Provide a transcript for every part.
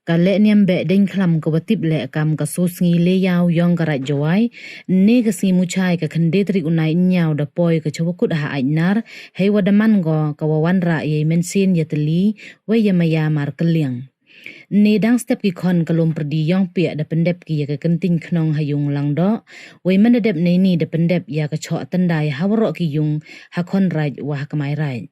Kale niambe ding klam ka watip le kam ka susngi le yaw yong ka rat jawai ne ka si muchai ka khandetri unai nyaw da poi ka chawakut ha ainar hei wadaman go ka wawan ra ye mensin yatali we yamaya mar kaliang ne dang step ki khon kalom perdi yong pia da pendep ki ya ka kenting knong hayung lang do we mandep ne ni da pendep ya ka chho tandai hawro ki yung ha khon raj wa ha kamai raj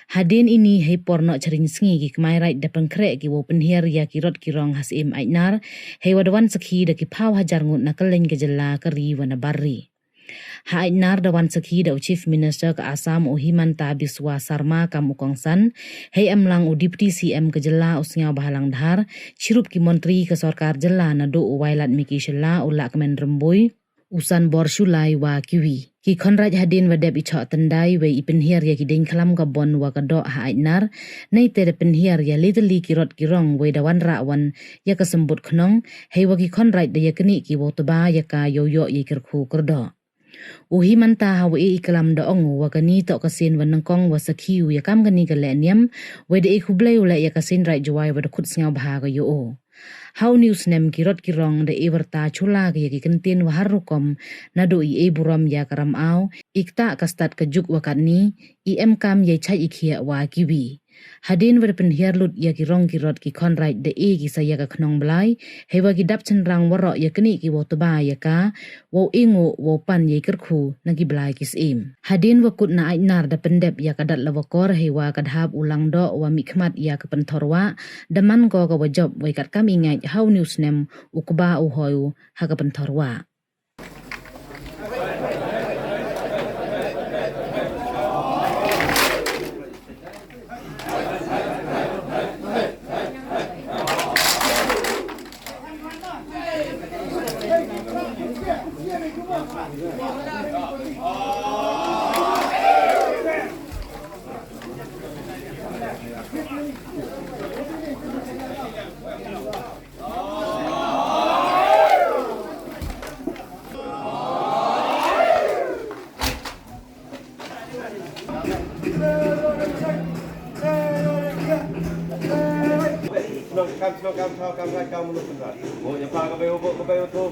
Hadin ini hei porno charing sngi ki kmai rai da pangkrek ki wo penhiar ya ki rot ki rong has im ainar hei wadawan sakhi da ki pau hajar ngut na kaleng ke jela kari wana barri. Ha ainar da wan sakhi da Chief Minister ke Assam Himanta Biswa Sarma kam ukongsan hei amlang u Deputy CM ke jela usngau bahalang dhar chirup ki Menteri ke Sarkar jela na do wailat miki shela ulak kemen rembui usan bor shulai wa kiwi. Ki konraj hadin wadep ichok tendai we ipenhiar ya ki ding kalam ka bon wa ka do ha ainar nei te de penhiar ya little ki rot ki rong we dawan ra wan ya ka sembut knong hei wa ki konraj de ya kini ki wo toba ya ka yo yo ye kirkhu kurdo. Uhi manta hawa ikalam da ongu wa kani tok kasin wa nangkong wa sakhiu ya kam kani ka leniam we de ikhublay ula ya kasin rai jawai wa da khut sngau baha ka yo o. How news nem kirot kirong da iwarta chula ki kentin wa harukom na do i buram ya karam au ikta kastat kajuk wakat ni im kam ye chai ikhia wa kiwi hadin wer penhiar lut ya kirong kirot ki konraj da ki saya ka knong blai hewa ki dap cenrang waro ya keni ki wo toba ya ka wo ingu wo pan ye kirkhu na ki blai kis im hadin wakut na ainar da pendep ya kadat lawakor hewa kadhap ulang do wa mikmat ya ka penthorwa daman ko ka wajab we kat kam ingai how news nem ukba uhoyu ha ka penthorwa Kamu lu benar. Mau nyapa ke bayu tu.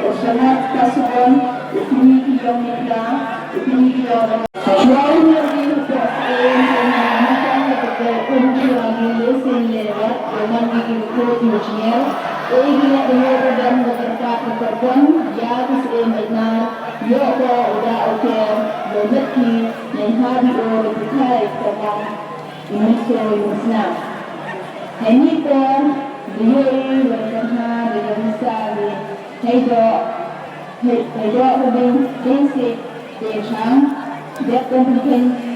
Usunat kasuan ini yang kita ini yang selalu lagi untuk memakan kepada untuk lagi lesen lewat dengan ikut ujian ini yang dan bekerja kepada ya bisa ya udah oke berarti yang hari orang kita tentang ini semua ini pun dia berkata dengan misalnya Hãy đo bên xịt để sáng đẹp công trình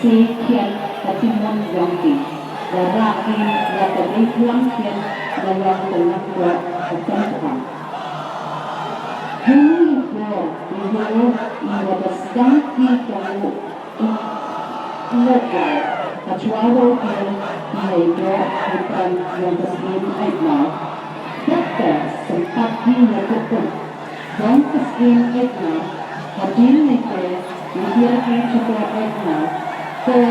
Sekian Katimun Yongki. Darakin Yatabi Lampian dalam penakwa Ketentuan. Henry Ford Ibu Iwadasdangki Kamu Ilegal Kacwaro Pil Ilaydo Hutan yang Keskin Aikmal Dokter sempat dilakukan dan Keskin Aikmal hadir Neke Dihiarkan Coklat Aikmal ke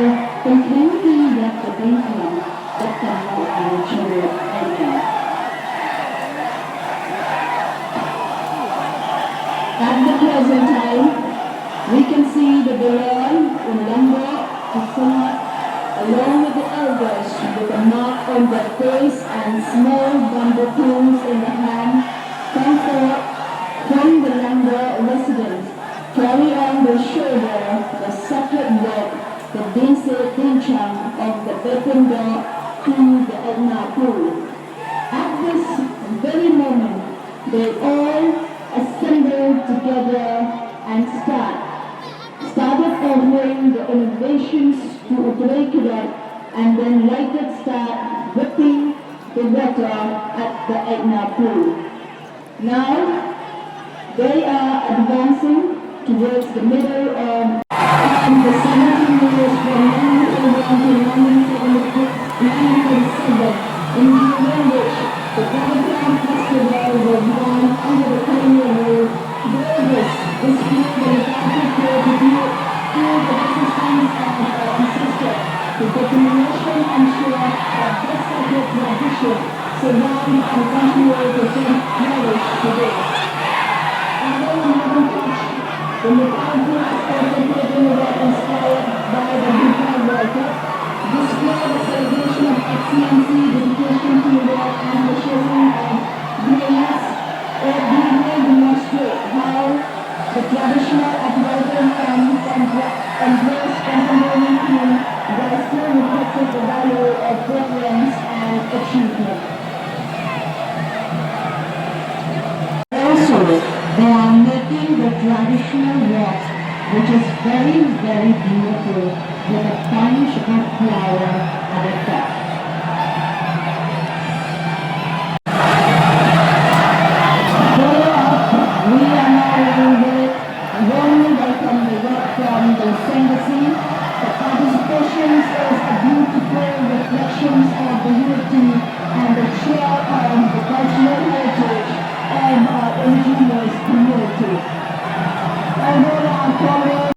Penghengi yang Kedengkian Dokter Mokil Coklat Aikmal. At the present time, we can see the Belay in Lombok, Kasuma, along with the elders with a mark on their face and small bamboo tools in the hand, come forth from the Lombok residents, carry on their shoulder the sacred work, the Dinse Dinchang of the Bependo to the Edna Pool. At this very moment, they all assembled together and started offering the innovations to Uttarakhand and then later start whipping the water at the Edna Pool. Now they are advancing towards the middle of the 17 years from 1981 to 1977, in which the Ramadan festival was run under the colonial rule. This displayed the Catholic to do through the resistance of our ancestors, the determination and share of this sacred tradition surround and continue to flourish today. Although we haven't touched the mythology aspect of living were inspired by the Buddha worship, display the celebration of excellency, dedication to work, and the showing of greatness, or briefly demonstrate how the traditional Advaita comes and embrace contemporary theme that still reflected the value of brilliance and achievement. Also, they are making the traditional walk, which is very, very beautiful, with a bunch of flower at the top. Follow up, we are now warmly welcome the work from the Embassy. The participation is a beautiful reflections of the unity and the share of the cultural heritage of our indigenous community. Although our followers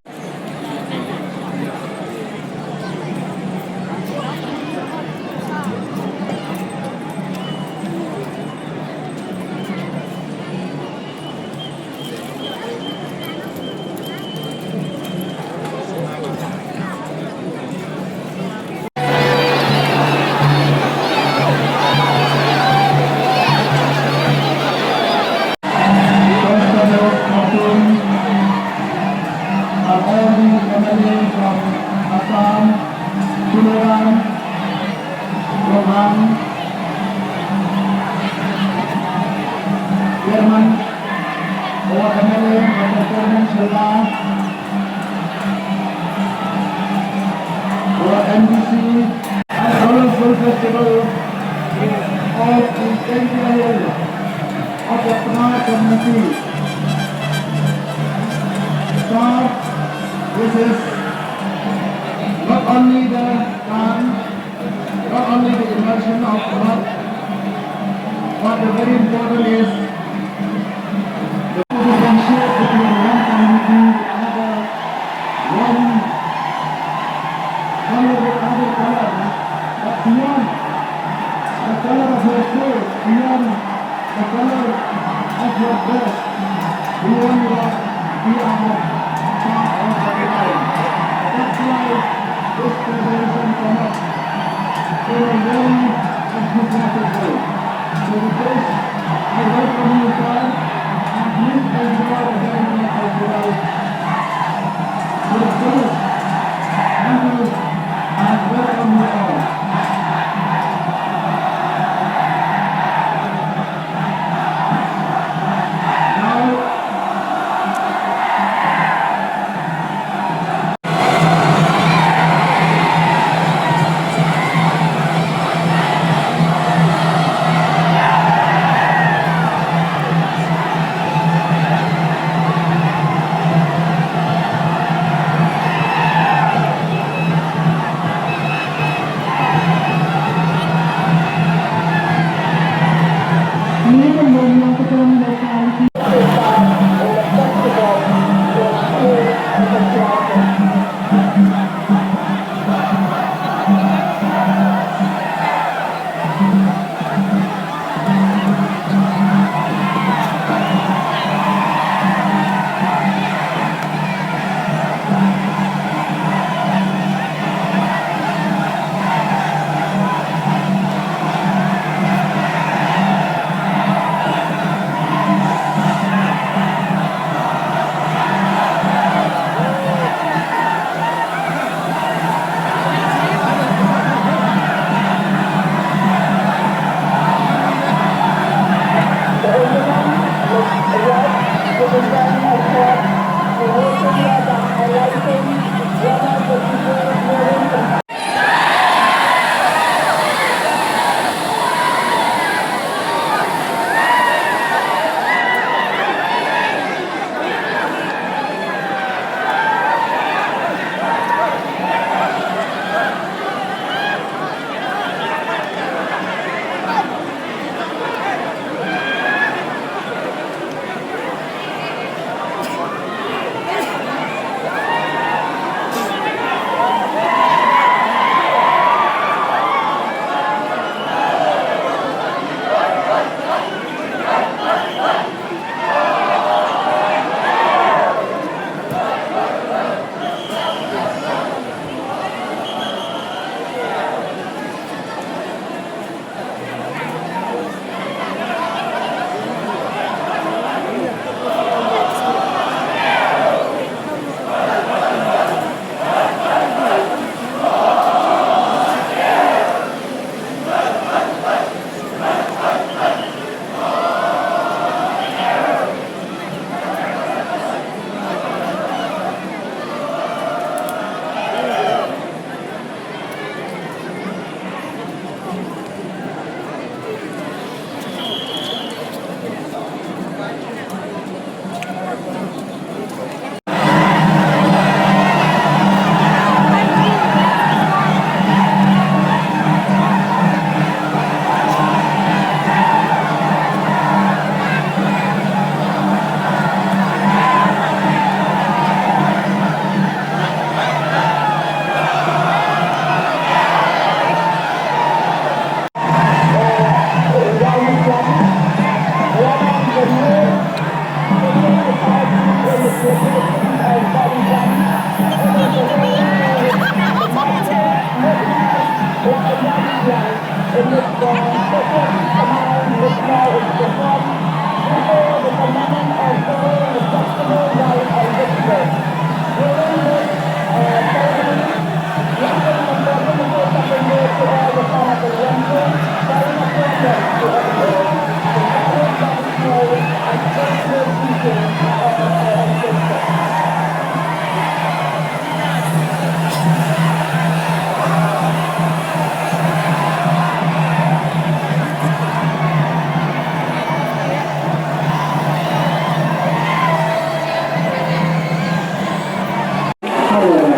However,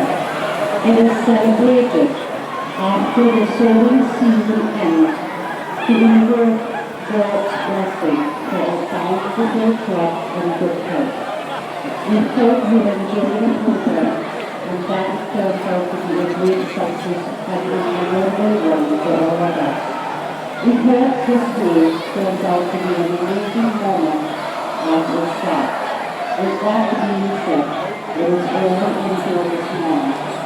it is celebrated after the sowing season ends to invoke God's blessing for a bountiful crop and good health. We hope you enjoy the program and that it turns out to be a great success and a memorable one for all of us. We hope this day turns out to be an amazing moment as we start. With that being said, it is over until this morning.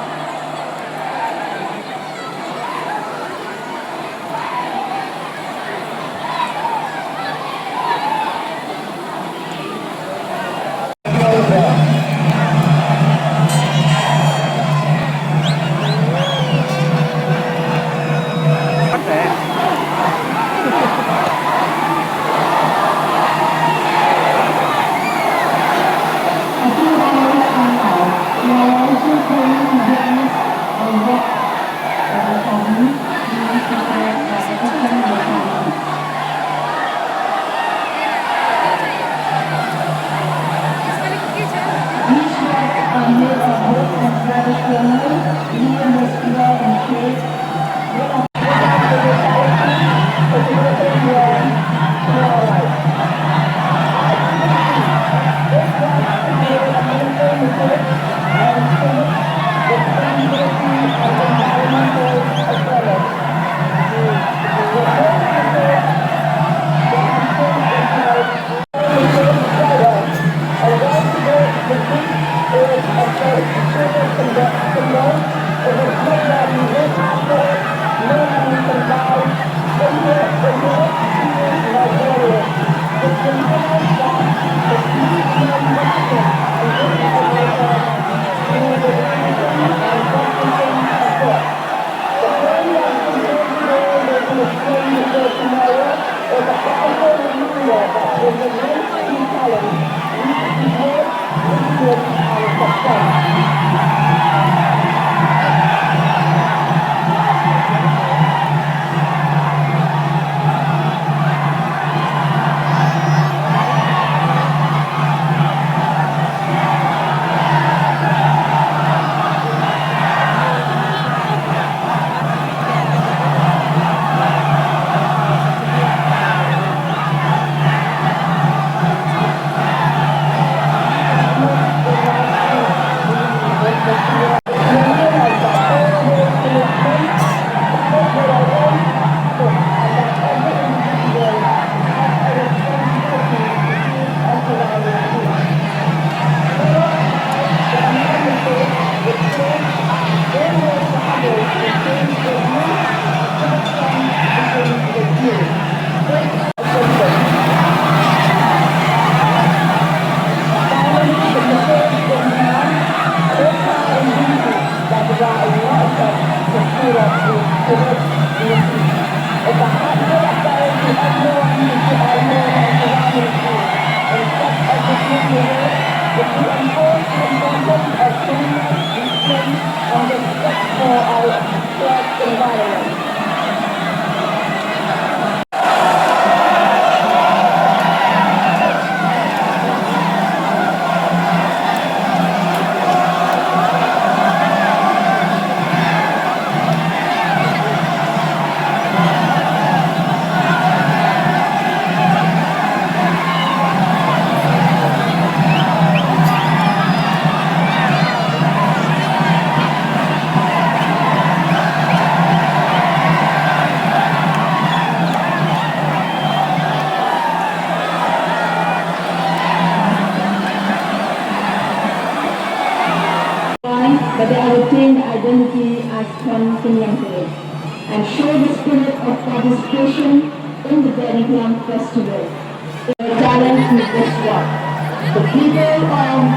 But they have retained identity as Pan Kenyang today. and show the spirit of participation in the Beriklam festival. The talent is this one. The people of